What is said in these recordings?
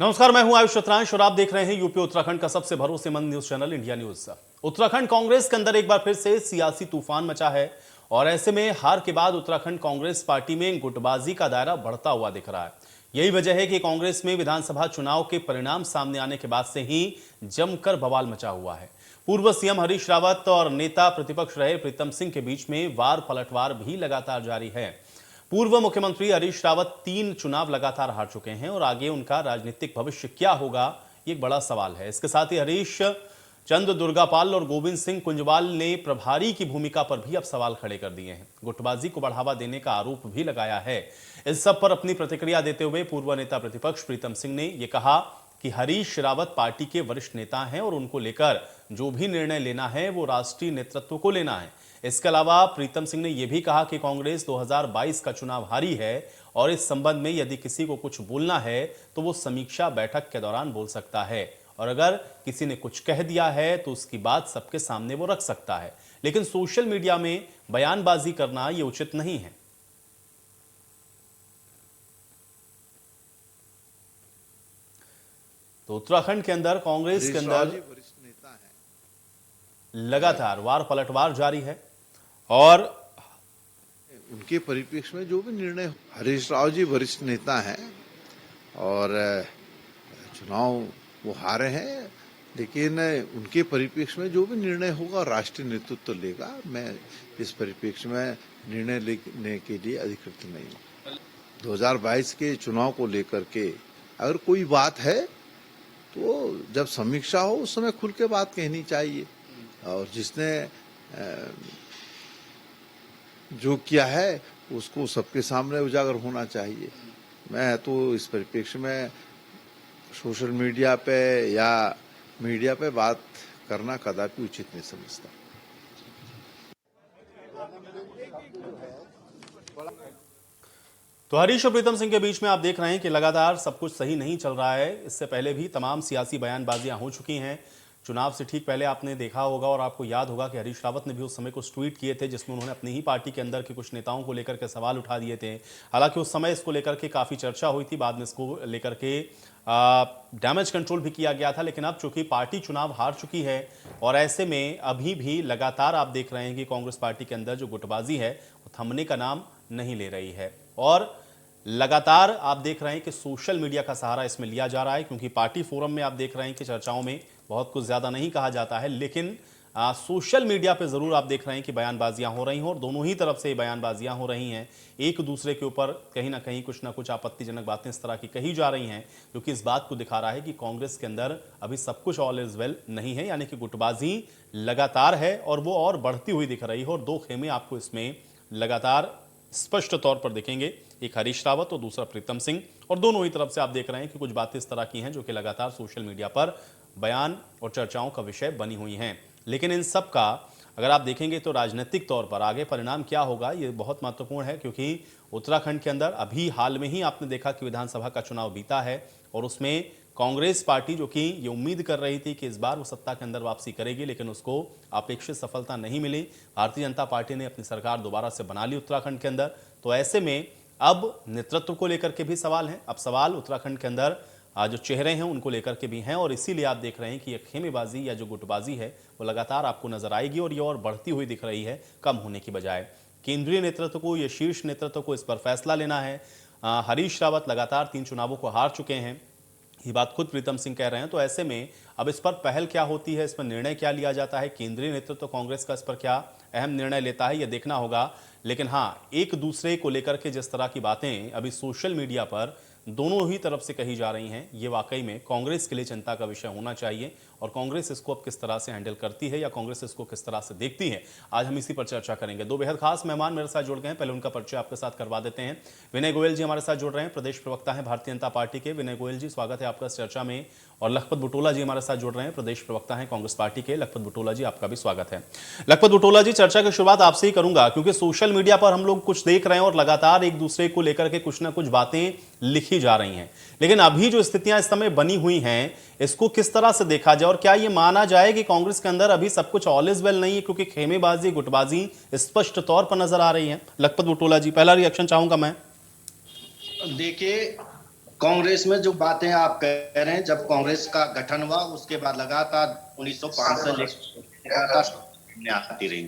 नमस्कार, मैं हूं आयुष रतरांश और आप देख रहे हैं यूपी उत्तराखंड का सबसे भरोसेमंद news channel India news. Uttarakhand Congress के अंदर एक बार फिर से सियासी तूफान मचा है और ऐसे में हार के बाद उत्तराखंड कांग्रेस पार्टी में गुटबाजी का दायरा बढ़ता हुआ दिख रहा है। यही वजह है कि कांग्रेस में विधानसभा चुनाव के परिणाम सामने आने के बाद से ही जमकर बवाल मचा हुआ है। पूर्व सीएम हरीश रावत और नेता प्रतिपक्ष रहे प्रीतम सिंह के बीच में वार पलटवार भी लगातार जारी है। पूर्व मुख्यमंत्री हरीश रावत 3 चुनाव लगातार हार चुके हैं और आगे उनका राजनीतिक भविष्य क्या होगा, ये एक बड़ा सवाल है। इसके साथ ही हरीश चंद दुर्गापाल और गोविंद सिंह कुंजवाल ने प्रभारी की भूमिका पर भी अब सवाल खड़े कर दिए हैं। गुटबाजी को बढ़ावा देने का आरोप भी लगाया है। इस सब पर अपनी प्रतिक्रिया देते हुए पूर्व नेता प्रतिपक्ष प्रीतम सिंह ने यह कहा कि हरीश रावत पार्टी के वरिष्ठ नेता हैं और उनको लेकर जो भी निर्णय लेना है वो राष्ट्रीय नेतृत्व को लेना है। इसके अलावा प्रीतम सिंह ने यह भी कहा कि कांग्रेस 2022 का चुनाव हारी है और इस संबंध में यदि किसी को कुछ बोलना है तो वो समीक्षा बैठक के दौरान बोल सकता है और अगर किसी ने कुछ कह दिया है तो उसकी बात सबके सामने वो रख सकता है, लेकिन सोशल मीडिया में बयानबाजी करना ये उचित नहीं है। तो उत्तराखंड के अंदर कांग्रेस के अंदर लगातार वार पलटवार जारी है और उनके परिप्रेक्ष्य में जो भी निर्णय, हरीश राव जी वरिष्ठ नेता हैं और चुनाव वो हारे हैं, लेकिन उनके परिप्रेक्ष्य में जो भी निर्णय होगा राष्ट्रीय नेतृत्व लेगा। मैं इस परिप्रेक्ष्य में निर्णय लेने के लिए अधिकृत नहीं हूँ। 2022 के चुनाव को लेकर के अगर कोई बात है तो जब समीक्षा हो उस समय खुल के बात कहनी चाहिए और जिसने जो किया है उसको सबके सामने उजागर होना चाहिए। मैं तो इस परिप्रेक्ष्य में सोशल मीडिया पे या मीडिया पे बात करना कदापि उचित नहीं समझता। तो हरीश और प्रीतम सिंह के बीच में आप देख रहे हैं कि लगातार सब कुछ सही नहीं चल रहा है। इससे पहले भी तमाम सियासी बयानबाजियां हो चुकी हैं। चुनाव से ठीक पहले आपने देखा होगा और आपको याद होगा कि हरीश रावत ने भी उस समय कुछ ट्वीट किए थे जिसमें उन्होंने अपनी ही पार्टी के अंदर के कुछ नेताओं को लेकर के सवाल उठा दिए थे। हालांकि उस समय इसको लेकर के काफ़ी चर्चा हुई थी, बाद में इसको लेकर के डैमेज कंट्रोल भी किया गया था। लेकिन अब चूंकि पार्टी चुनाव हार चुकी है और ऐसे में अभी भी लगातार आप देख रहे हैं कि कांग्रेस पार्टी के अंदर जो गुटबाजी है वो थमने का नाम नहीं ले रही है और लगातार आप देख रहे हैं कि सोशल मीडिया का सहारा इसमें लिया जा रहा है, क्योंकि पार्टी फोरम में आप देख रहे हैं कि चर्चाओं में बहुत कुछ ज़्यादा नहीं कहा जाता है, लेकिन सोशल मीडिया पे ज़रूर आप देख रहे हैं कि बयानबाजियां हो रही हैं और दोनों ही तरफ से बयानबाजियां हो रही हैं। एक दूसरे के ऊपर कहीं ना कहीं कुछ ना कुछ आपत्तिजनक बातें इस तरह की कही जा रही हैं, जो कि इस बात को दिखा रहा है कि कांग्रेस के अंदर अभी सब कुछ ऑल इज वेल नहीं है, यानी कि गुटबाजी लगातार है और वो और बढ़ती हुई दिख रही है। और दो खेमे आपको इसमें लगातार स्पष्ट तौर पर दिखेंगे, एक हरीश रावत और दूसरा प्रीतम सिंह, और दोनों ही तरफ से आप देख रहे हैं कि कुछ बातें इस तरह की हैं जो कि लगातार सोशल मीडिया पर बयान और चर्चाओं का विषय बनी हुई हैं। लेकिन इन सब का अगर आप देखेंगे तो राजनीतिक तौर पर आगे परिणाम क्या होगा ये बहुत महत्वपूर्ण है, क्योंकि उत्तराखंड के अंदर अभी हाल में ही आपने देखा कि विधानसभा का चुनाव बीता है और उसमें कांग्रेस पार्टी जो कि ये उम्मीद कर रही थी कि इस बार वो सत्ता के अंदर वापसी करेगी, लेकिन उसको अपेक्षित सफलता नहीं मिली। भारतीय जनता पार्टी ने अपनी सरकार दोबारा से बना ली उत्तराखंड के अंदर। तो ऐसे में अब नेतृत्व को लेकर के भी सवाल हैं। अब सवाल उत्तराखंड के अंदर जो चेहरे हैं उनको लेकर के भी हैं और इसीलिए आप देख रहे हैं कि ये खेमेबाजी या जो गुटबाजी है वो लगातार आपको नजर आएगी और ये और बढ़ती हुई दिख रही है, कम होने की बजाय। केंद्रीय नेतृत्व को या शीर्ष नेतृत्व को इस पर फैसला लेना है। हरीश रावत लगातार 3 चुनावों को हार चुके हैं, ये बात खुद प्रीतम सिंह कह रहे हैं। तो ऐसे में अब इस पर पहल क्या होती है, इस पर निर्णय क्या लिया जाता है, केंद्रीय नेतृत्व कांग्रेस का इस पर क्या अहम निर्णय लेता है, यह देखना होगा। लेकिन हाँ, एक दूसरे को लेकर के जिस तरह की बातें अभी सोशल मीडिया पर दोनों ही तरफ से कही जा रही हैं, ये वाकई में कांग्रेस के लिए चिंता का विषय होना चाहिए और कांग्रेस इसको अब किस तरह से हैंडल करती है या कांग्रेस इसको किस तरह से देखती है, आज हम इसी पर चर्चा करेंगे। दो बेहद खास मेहमान मेरे साथ जुड़ गए हैं, पहले उनका परिचय आपके साथ करवा देते हैं। विनय गोयल जी हमारे साथ जुड़ रहे हैं, प्रदेश प्रवक्ता हैं भारतीय जनता पार्टी के। विनय गोयल जी, स्वागत है आपका इस चर्चा में। और लखपत बुटोला जी हमारे साथ जुड़ रहे हैं, प्रदेश प्रवक्ता हैं कांग्रेस पार्टी के। लखपत बुटोला जी, आपका भी स्वागत है। लखपत बुटोला जी, चर्चा की शुरुआत आपसे ही करूंगा, क्योंकि सोशल मीडिया पर हम लोग कुछ देख रहे हैं और लगातार एक दूसरे को लेकर के कुछ ना कुछ बातें लिखी जा रही हैं, लेकिन अभी जो स्थितियां इस समय बनी हुई हैं इसको किस तरह से देखा जाए और क्या ये माना जाए कि कांग्रेस के अंदर अभी सब कुछ ऑल इज वेल नहीं है, क्योंकि खेमेबाजी गुटबाजी स्पष्ट तौर पर नजर आ रही है। लखपत बुटोला जी, पहला रिएक्शन चाहूंगा मैं। देखिए, कांग्रेस में जो बातें आप कह रहे हैं, जब कांग्रेस का गठन हुआ उसके बाद लगातार 1905 से लगातार सामने आती रही।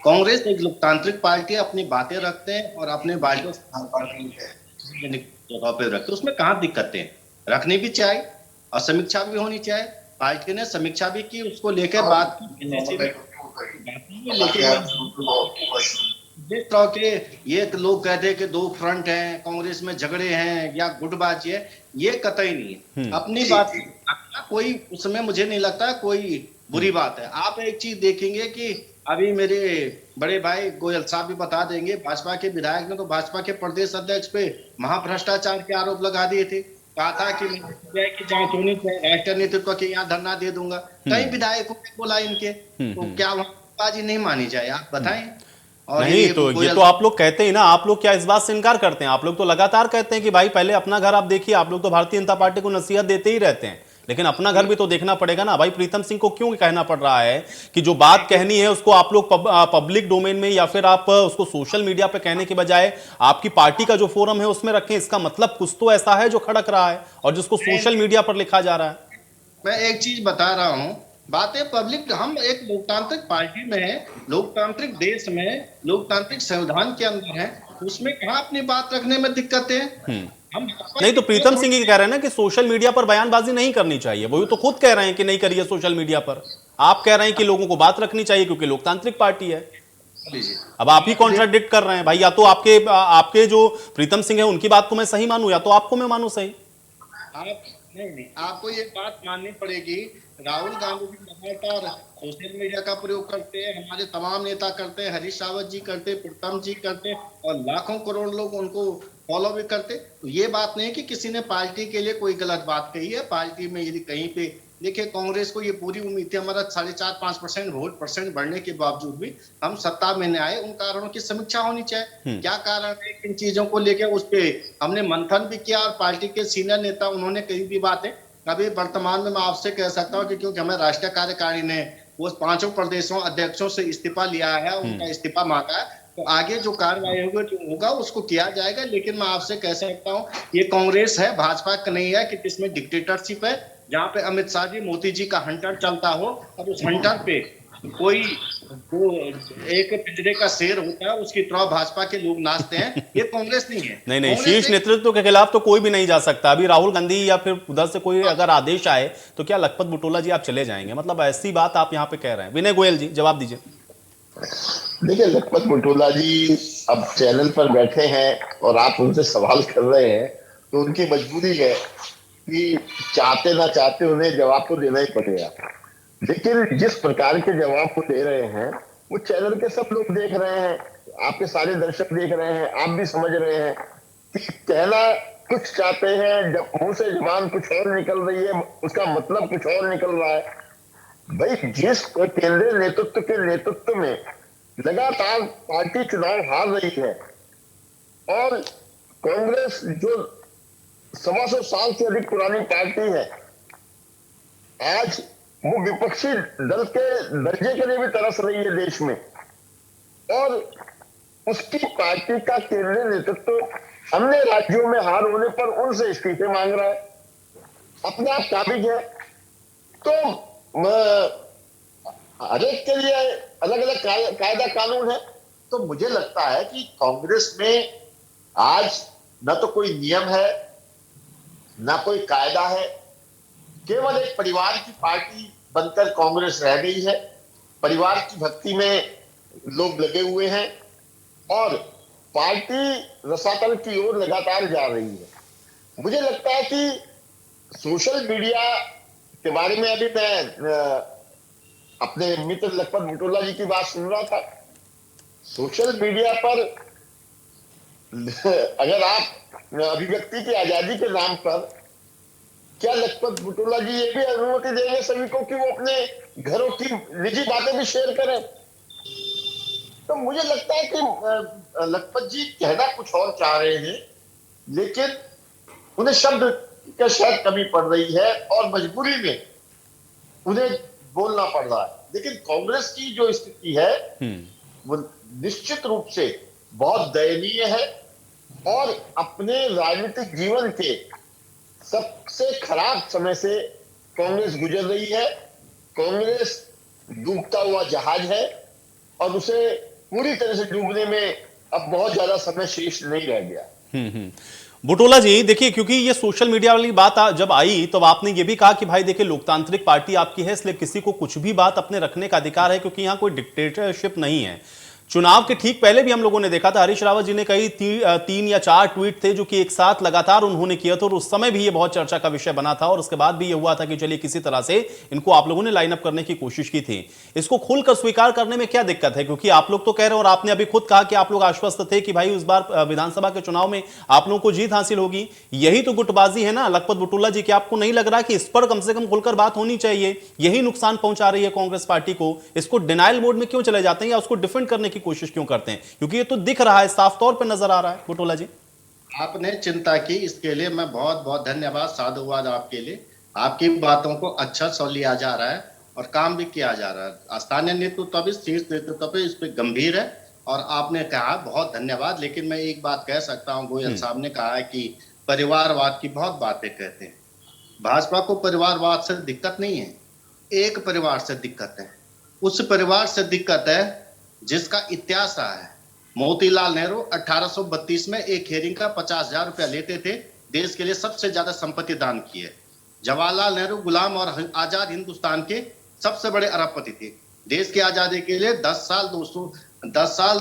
कांग्रेस एक लोकतांत्रिक पार्टी है, अपनी बातें रखते हैं और अपने बातों जगह पे रखते हैं, उसमें कहाँ दिक्कतें हैं, रखनी भी चाहिए और समीक्षा भी होनी चाहिए। पार्टी ने समीक्षा भी की, उसको लेकर बात की, लेकिन देख रहा हूं कि ये लोग कहते हैं कि दो फ्रंट हैं, कांग्रेस में झगड़े हैं या गुटबाजी है, ये कतई नहीं है। अपनी बात कोई उसमें मुझे नहीं लगता कोई बुरी बात है। आप एक चीज देखेंगे कि अभी मेरे बड़े भाई गोयल साहब भी बता देंगे, भाजपा के विधायक ने तो भाजपा के प्रदेश अध्यक्ष पे महाभ्रष्टाचार के आरोप लगा दिए थे, कहा था कि मैं की जांच होनी चाहिए, राष्ट्रीय नेतृत्व के यहाँ धरना दे दूंगा। कई विधायकों ने बोला इनके, तो क्या बाजी नहीं मानी जाए, आप बताएं। और नहीं तो ये तो आप लोग कहते हैं ना, आप लोग क्या इस बात से इनकार करते हैं? आप लोग तो लगातार कहते हैं कि भाई पहले अपना घर आप देखिए। आप लोग तो भारतीय जनता पार्टी को नसीहत देते ही रहते हैं, लेकिन अपना घर भी तो देखना पड़ेगा ना भाई। प्रीतम सिंह को क्यों कहना पड़ रहा है कि जो बात कहनी है उसको आप लोग पब्लिक डोमेन में या फिर आप उसको सोशल मीडिया पे कहने के बजाय आपकी पार्टी का जो फोरम है उसमें रखें? इसका मतलब कुछ तो ऐसा है जो खड़क रहा है और जिसको सोशल मीडिया पर लिखा जा रहा है। मैं एक चीज बता रहा हूं, बातें पब्लिक, हम एक लोकतांत्रिक पार्टी में है, लोकतांत्रिक देश में, लोकतांत्रिक संविधान के अंदर है, उसमें कहाँ अपनी बात रखने में दिक्कतें हैं। हम नहीं तो प्रीतम सिंह ही कह रहे हैं ना कि सोशल मीडिया पर बयानबाजी नहीं करनी चाहिए, वो तो खुद कह रहे हैं कि नहीं करिए सोशल मीडिया पर। आप कह रहे हैं कि लोगों को बात रखनी चाहिए क्योंकि लोकतांत्रिक पार्टी है। अब आप ही कॉन्ट्राडिक्ट कर रहे हैं भाई। या तो आपके जो प्रीतम सिंह है उनकी बात को मैं सही मानूं या तो आपको मैं मानूं सही। आप नहीं, आपको ये बात माननी पड़ेगी। राहुल गांधी जी लगातार सोशल मीडिया का प्रयोग करते हैं, हमारे तमाम नेता करते हैं, हरीश रावत जी करते, प्रीतम जी करते, और लाखों करोड़ लोग उनको फॉलो भी करते। तो ये बात नहीं कि किसी ने पार्टी के लिए कोई गलत बात कही है। पार्टी में यदि कहीं पे देखिए, कांग्रेस को ये पूरी उम्मीद थी, हमारा 4.5-5% वोट परसेंट बढ़ने के बावजूद भी हम सत्ता में नहीं आए, उन कारणों की समीक्षा होनी चाहिए। क्या कारण है इन चीजों को लेकर, उस पर हमने मंथन भी किया और पार्टी के सीनियर नेता उन्होंने कई भी बातें, अभी वर्तमान में मैं आपसे कह सकता हूँ कि क्योंकि हमें राष्ट्रीय कार्यकारिणी ने वो 5 प्रदेशों अध्यक्षों से इस्तीफा लिया है, उनका इस्तीफा मांगा है, तो आगे जो कार्रवाई होगा उसको किया जाएगा। लेकिन मैं आपसे कह सकता हूँ ये कांग्रेस है, भाजपा का नहीं है कि जिसमें डिक्टेटरशिप है, जहाँ पे अमित शाह जी, मोदी जी का हंटर चलता हो, और उस हंटर पे कोई वो एक पिंजरे का शेर होता है उसकी तरह भाजपा के लोग नाचते हैं। ये कांग्रेस नहीं है। नहीं, शीर्ष नेतृत्व के खिलाफ तो कोई भी नहीं जा सकता। अभी राहुल गांधी या फिर उधर से कोई अगर आदेश आए तो क्या लखपत बुटोला जी आप चले जाएंगे? मतलब ऐसी बात आप यहाँ पे कह रहे हैं। विनय गोयल जी जवाब दीजिए। देखिए, लखपत बुटोला जी अब चैनल पर बैठे हैं और आप उनसे सवाल कर रहे हैं, तो उनकी मजबूरी है कि चाहते ना चाहते उन्हें जवाब तो देना ही पड़ेगा। लेकिन जिस प्रकार के जवाब को दे रहे हैं वो चैनल के सब लोग देख रहे हैं, आपके सारे दर्शक देख रहे हैं, आप भी समझ रहे हैं कि कहना कुछ चाहते हैं, जब मुंह से जुबान कुछ और निकल रही है, उसका मतलब कुछ और निकल रहा है। भाई, जिस केंद्रीय नेतृत्व के नेतृत्व में लगातार पार्टी चुनाव हार रही है और कांग्रेस जो 125 साल से अधिक पुरानी पार्टी है, आज वो विपक्षी दल के दर्जे के लिए भी तरस रही है देश में, और उसकी पार्टी का केंद्रीय नेतृत्व अन्य राज्यों में हार होने पर उनसे इस्तीफे मांग रहा है, अपने आप काबिज है। तो हर एक के लिए अलग अलग कायदा कानून है। तो मुझे लगता है कि कांग्रेस में आज न तो कोई नियम है, ना कोई कायदा है, केवल एक परिवार की पार्टी बनकर कांग्रेस रह गई है। परिवार की भक्ति में लोग लगे हुए हैं और पार्टी रसातल की ओर लगातार जा रही है। मुझे लगता है कि सोशल मीडिया के बारे में अभी मैं अपने मित्र लखपत बुटोला जी की बात सुन रहा था। सोशल मीडिया पर अगर आप अभिव्यक्ति की आजादी के नाम पर, क्या लखपत बुटोला जी ये भी अनुमति देंगे सभी को कि वो अपने घरों की निजी बातें भी शेयर करें? तो मुझे लगता है कि लखपत जी कहना कुछ और चाह रहे हैं, लेकिन उन्हें शब्द का शायद कमी पड़ रही है और मजबूरी में उन्हें बोलना पड़ रहा है। लेकिन कांग्रेस की जो स्थिति है वो निश्चित रूप से बहुत दयनीय है और अपने राजनीतिक जीवन के सबसे खराब समय से कांग्रेस गुजर रही है। कांग्रेस डूबता हुआ जहाज है और उसे पूरी तरह से डूबने में अब बहुत ज्यादा समय शेष नहीं रह गया। बुटोला जी देखिए, क्योंकि ये सोशल मीडिया वाली बात जब आई तो आपने ये भी कहा कि भाई देखिए लोकतांत्रिक पार्टी आपकी है, इसलिए किसी को कुछ भी बात अपने रखने का अधिकार है, क्योंकि यहां कोई डिक्टेटरशिप नहीं है। चुनाव के ठीक पहले भी हम लोगों ने देखा था हरीश रावत जी ने कई 3 या 4 ट्वीट थे जो कि एक साथ लगातार उन्होंने किया था, और उस समय भी ये बहुत चर्चा का विषय बना था, और उसके बाद भी ये हुआ था कि चलिए किसी तरह से इनको आप लोगों ने लाइन अप करने की कोशिश की थी। इसको खुलकर स्वीकार करने में क्या दिक्कत है? क्योंकि आप लोग तो कह रहे हो और आपने अभी खुद कहा कि आप लोग आश्वस्त थे कि भाई उस बार विधानसभा के चुनाव में आप लोगों को जीत हासिल होगी। यही तो गुटबाजी है ना लखपत बुटोला जी, कि आपको नहीं लग रहा कि इस पर कम से कम खुलकर बात होनी चाहिए? यही नुकसान पहुंचा रही है कांग्रेस पार्टी को। इसको डिनाइल मोड में क्यों चले जाते हैं या उसको डिफेंड करने की कोशिश क्यों करते हैं? क्योंकि ये तो दिख रहा है, साफ तौर पे नजर आ रहा है। बुटोला जी आपने चिंता की, इसके लिए मैं बहुत बहुत धन्यवाद, साधुवाद आपके लिए। आपकी बातों को अच्छा सा लिया जा रहा है और काम भी किया जा रहा है। स्थानीय नेतृत्व भी, शीर्ष नेतृत्व भी इस पे गंभीर है और आपने कहा बहुत धन्यवाद। लेकिन मैं एक बात कह सकता हूँ, गोयल साहब ने कहा है कि परिवारवाद की बहुत बातें कहते हैं। भाजपा को परिवारवाद से दिक्कत नहीं है, एक परिवार से दिक्कत है। उस परिवार से दिक्कत है जिसका इतिहास रहा है। मोतीलाल नेहरू 1832 में एक हेरिंग का 50,000 रुपया लेते थे, देश के लिए सबसे ज्यादा संपत्ति दान की है। जवाहरलाल नेहरू गुलाम और आजाद हिंदुस्तान के सबसे बड़े अरबपति थे। देश की आजादी के लिए 10 साल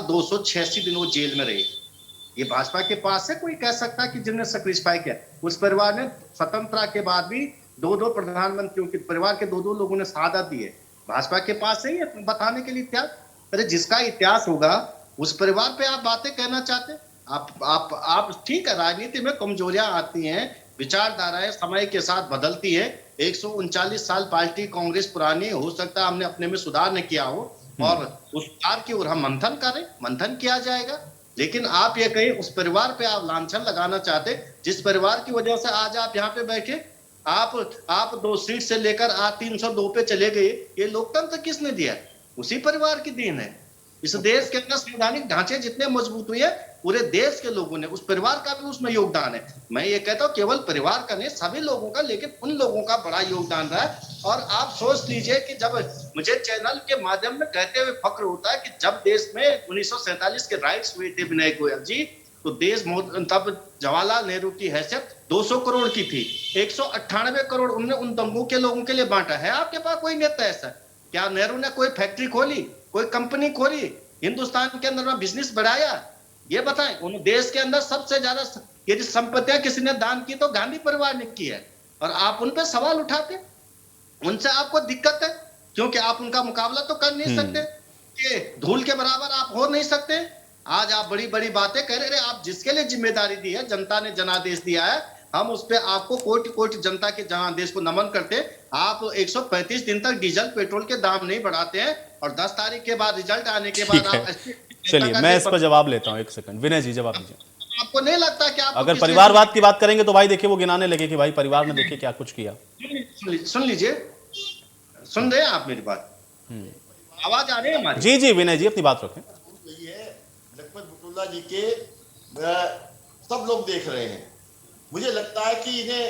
286 दिन वो जेल में रहे। ये भाजपा के पास है? कोई कह सकता है कि जिन्होंने सेक्रीफाई किया? उस परिवार ने स्वतंत्रता के बाद भी 2 प्रधानमंत्रियों के परिवार के 2 लोगों ने शहादत दी है। भाजपा के पास है ये बताने के लिए इतिहास? अरे जिसका इतिहास होगा उस परिवार पे आप बातें कहना चाहते? आप ठीक है, राजनीति में कमजोरियां आती हैं, विचारधाराएं समय के साथ बदलती है। 139 साल पार्टी कांग्रेस पुरानी हो सकता है हमने अपने में सुधार नहीं किया हो, और उस सुधार की ओर हम मंथन करें, मंथन किया जाएगा। लेकिन आप ये कहीं उस परिवार पे आप लांछन लगाना चाहते जिस परिवार की वजह से आज आप यहाँ पे बैठे। आप 2 सीट से लेकर आज 302 पे चले गए। ये लोकतंत्र किसने दिया? उसी परिवार की देन है। इस देश के अंदर संवैधानिक ढांचे जितने मजबूत हुए हैं, पूरे देश के लोगों ने, उस परिवार का भी उसमें योगदान है। मैं ये कहता हूँ केवल परिवार का नहीं, सभी लोगों का, लेकिन उन लोगों का बड़ा योगदान रहा है। और आप सोच लीजिए कि जब मुझे चैनल के माध्यम में कहते हुए फक्र होता है कि जब देश में 1947 के राइट्स हुए थे विनय गोयल जी, तो देश तब जवाहरलाल नेहरू की हैसियत 200 करोड़ की थी। 198 करोड़ उन्होंने उन दंगों के लोगों के लिए बांटा है। आपके पास कोई नेता ऐसा? क्या नेहरू ने कोई फैक्ट्री खोली, कोई कंपनी खोली, हिंदुस्तान के अंदर में बिजनेस बढ़ाया? ये बताएं। उन देश के अंदर सबसे ज्यादा यदि संपत्तियां किसी ने दान की तो गांधी परिवार ने की है, और आप उन पे सवाल उठाते। उनसे आपको दिक्कत है क्योंकि आप उनका मुकाबला तो कर नहीं सकते, कि धूल के बराबर आप हो नहीं सकते। आज आप बड़ी बड़ी बातें कह रहे हैं। आप जिसके लिए जिम्मेदारी दी है, जनता ने जनादेश दिया है, हम उस पे आपको कोटि कोटि जनता के जनादेश को नमन करते हैं। आप 135 दिन तक डीजल पेट्रोल के दाम नहीं बढ़ाते हैं, और 10 तारीख के बाद रिजल्ट आने के बाद आप चलिए मैं इस पर जवाब लेता हूँ। 1 सेकंड विनय जी जवाब दीजिए। आपको नहीं लगता कि आप अगर परिवारवाद की बात करेंगे तो भाई देखिए वो गिनाने लगे कि भाई परिवार ने देखिए क्या कुछ किया। सुन लीजिए, सुन रहे हैं आप मेरी बात? आवाज आ रही है हमारी? जी जी विनय जी अपनी बात रखें। यही है, लखपत बुटोला जी के सब लोग देख रहे हैं। मुझे लगता है कि इन्हें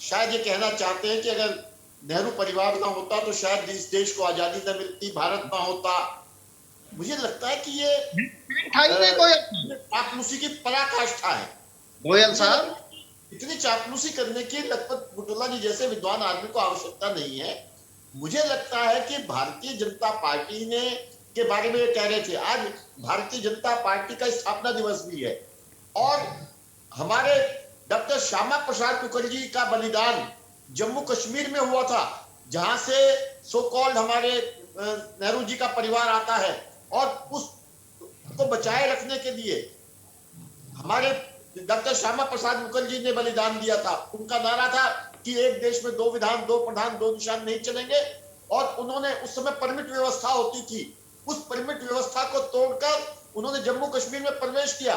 शायद ये कहना चाहते हैं कि अगर नेहरू परिवार ना होता तो शायद इस देश को आजादी न मिलती, भारत ना होता। मुझे लगता है कि ये चापलूसी की पराकाष्ठा है। गोयल साहब, इतनी चापलूसी करने की लखपत बुटोला जी जैसे विद्वान आदमी को आवश्यकता नहीं है। मुझे लगता है कि भारतीय जनता पार्टी ने के बारे में ये कह रहे थे, आज भारतीय जनता पार्टी का स्थापना दिवस भी है, और हमारे डॉक्टर श्यामा प्रसाद मुखर्जी का बलिदान जम्मू कश्मीर में हुआ था, जहां से सो कॉल्ड हमारे नेहरू जी का परिवार आता है, और उसको बचाए रखने के लिए हमारे डॉक्टर श्यामा प्रसाद मुखर्जी ने बलिदान दिया था। उनका नारा था कि एक देश में 2 विधान 2 प्रधान 2 निशान नहीं चलेंगे, और उन्होंने उस समय परमिट व्यवस्था होती थी, उस परमिट व्यवस्था को तोड़कर उन्होंने जम्मू कश्मीर में प्रवेश किया।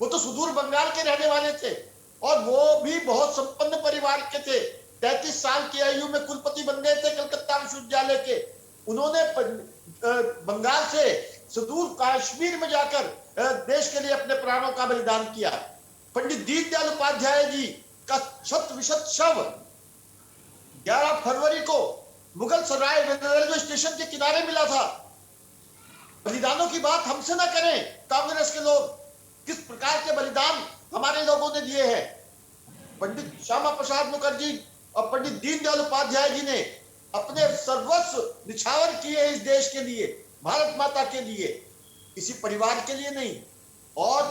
वो तो सुदूर बंगाल के रहने वाले थे, और वो भी बहुत संपन्न परिवार के थे। 33 साल की आयु में कुलपति बन गए थे कलकत्ता विश्वविद्यालय के। उन्होंने बंगाल से सुदूर कश्मीर में जाकर देश के लिए अपने प्राणों का बलिदान किया। पंडित दीनदयाल उपाध्याय जी का शत विशत शव 11 फरवरी को मुगल सराय रेलवे स्टेशन के किनारे मिला था। बलिदानों की बात हमसे ना करें कांग्रेस के लोग, किस प्रकार के बलिदान हमारे लोगों ने दिए हैं। पंडित श्यामा प्रसाद मुखर्जी और पंडित दीनदयाल उपाध्याय जी ने अपने सर्वस्व निछावर किए इस देश के लिए, भारत माता के लिए, किसी परिवार के लिए नहीं। और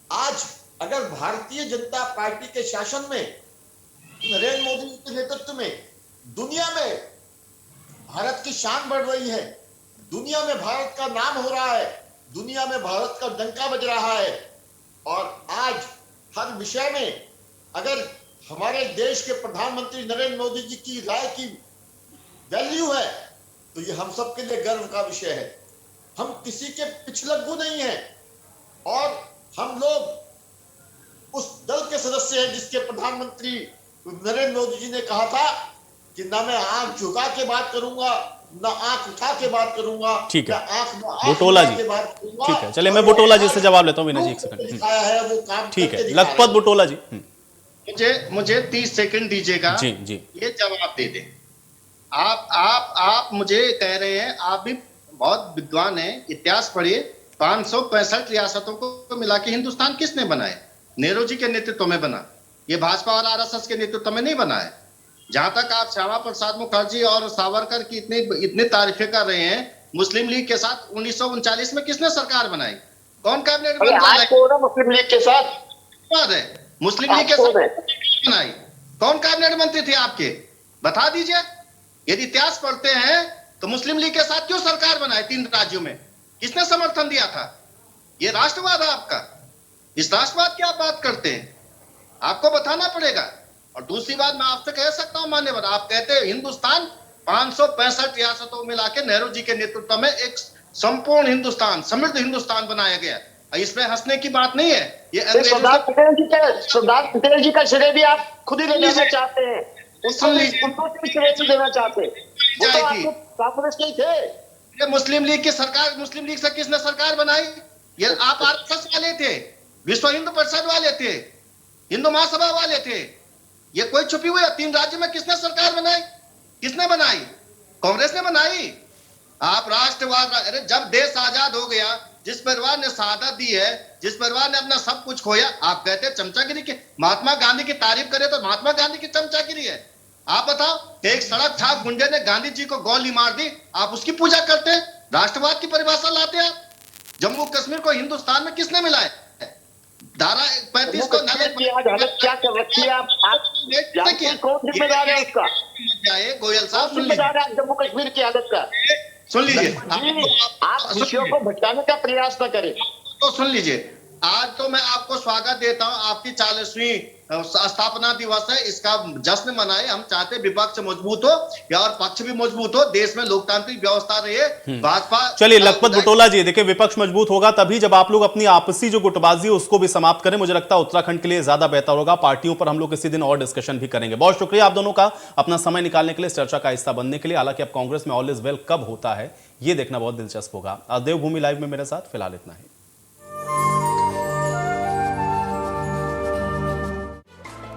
आज अगर भारतीय जनता पार्टी के शासन में नरेंद्र मोदी के नेतृत्व में दुनिया में भारत की शान बढ़ रही है, दुनिया में भारत का नाम हो रहा है, दुनिया में भारत का डंका बज रहा है, और आज हर विषय में अगर हमारे देश के प्रधानमंत्री नरेंद्र मोदी जी की राय की वैल्यू है तो ये हम सबके लिए गर्व का विषय है। हम किसी के पिछलग्गू नहीं हैं और हम लोग उस दल के सदस्य हैं जिसके प्रधानमंत्री नरेंद्र मोदी जी ने कहा था कि ना मैं आंख झुका के बात करूंगा, ना आंख उठा के बात करूंगा, ठीक है आंख बुटोला जी, के बात करूंगा। ठीक है, चलिए मैं बुटोला जी से जवाब लेता हूँ विनय जी, एक सेकंड। दिखाया है वो काम ठीक करके है, दिखाया लखपत बुटोला जी। मुझे 30 सेकंड दीजिएगा, जी जी ये जवाब दे दें। आप मुझे कह रहे हैं, आप भी बहुत विद्वान हैं, इतिहास पढ़िए। 565 रियासतों को मिला के हिंदुस्तान किसने बनाया? नेहरू जी के नेतृत्व में बना, ये भाजपा और आरएसएस के नेतृत्व में नहीं बना है। जहां तक आप श्यामा प्रसाद मुखर्जी और सावरकर की इतनी तारीफें कर रहे हैं, मुस्लिम लीग के साथ 1939 में किसने सरकार बनाई? कौन कैबिनेट मुस्लिम लीग के साथ बात है? मुस्लिम लीग के साथ बनाई, कौन कैबिनेट मंत्री थे आपके? बता दीजिए। यदि इतिहास पढ़ते हैं तो मुस्लिम लीग के साथ क्यों सरकार बनाई 3 राज्यों में? किसने समर्थन दिया था? ये राष्ट्रवाद है आपका। इस राष्ट्रवाद की आप बात करते हैं, आपको बताना पड़ेगा। और दूसरी बात मैं आपसे कह सकता हूं मान्यवर, आप कहते हैं हिंदुस्तान 565 रियासतों मिला के नेहरू जी के नेतृत्व में एक संपूर्ण हिंदुस्तान, समृद्ध हिंदुस्तान बनाया गया। इसमें हंसने की बात नहीं है। ये सरदार पटेल जी का श्रेय भी आप खुद ही लेना चाहते हैं, उनको भी श्रेय देना चाहते हैं। वो तो आपके कांग्रेस के ही थे। ये मुस्लिम लीग की सरकार, मुस्लिम लीग से किसने सरकार बनाई? ये आप आरएसएस वाले थे, विश्व हिंदू परिषद वाले थे, हिंदू महासभा वाले थे। ये कोई छुपी हुई है? 3 राज्यों में किसने सरकार बनाई? किसने बनाई? कांग्रेस ने बनाई। आप राष्ट्रवाद, अरे जब देश आजाद हो गया, जिस परिवार ने शहादत दी है, जिस परिवार ने अपना सब कुछ खोया, आप कहते हैं चमचागिरी की। महात्मा गांधी की तारीफ करें तो महात्मा गांधी की चमचागिरी है। आप बताओ, एक सड़क छाप गुंडे ने गांधी जी को गोली मार दी, आप उसकी पूजा करते हैं? राष्ट्रवाद की परिभाषा लाते हैं आप? जम्मू कश्मीर को हिंदुस्तान में किसने मिलाया? धारा 35 को क्या कर रखी है आप? कौन जिम्मेदार है उसका? गोयल साहब सुन लीजिए, जम्मू कश्मीर की हालत का सुन लीजिए, आप विषयों को भटकाने का प्रयास न करें। तो सुन लीजिए, आज तो मैं आपको स्वागत देता हूं, आपकी 40वीं स्थापना दिवस है, इसका जश्न मनाए। हम चाहते विपक्ष मजबूत हो या और पक्ष भी मजबूत हो, देश में लोकतांत्रिक व्यवस्था रहे। भाजपा, चलिए लखपत बुटोला जी, देखिए विपक्ष मजबूत होगा तभी जब आप लोग अपनी आपसी जो गुटबाजी है उसको भी समाप्त करें। मुझे लगता है उत्तराखंड के लिए ज्यादा बेहतर होगा। पार्टियों पर हम लोग किसी दिन और डिस्कशन भी करेंगे। बहुत शुक्रिया आप दोनों का अपना समय निकालने के लिए, चर्चा का हिस्सा बनने के लिए। हालांकि अब कांग्रेस में ऑल इज वेल कब होता है ये देखना बहुत दिलचस्प होगा। देवभूमि लाइव में मेरे साथ फिलहाल इतना ही।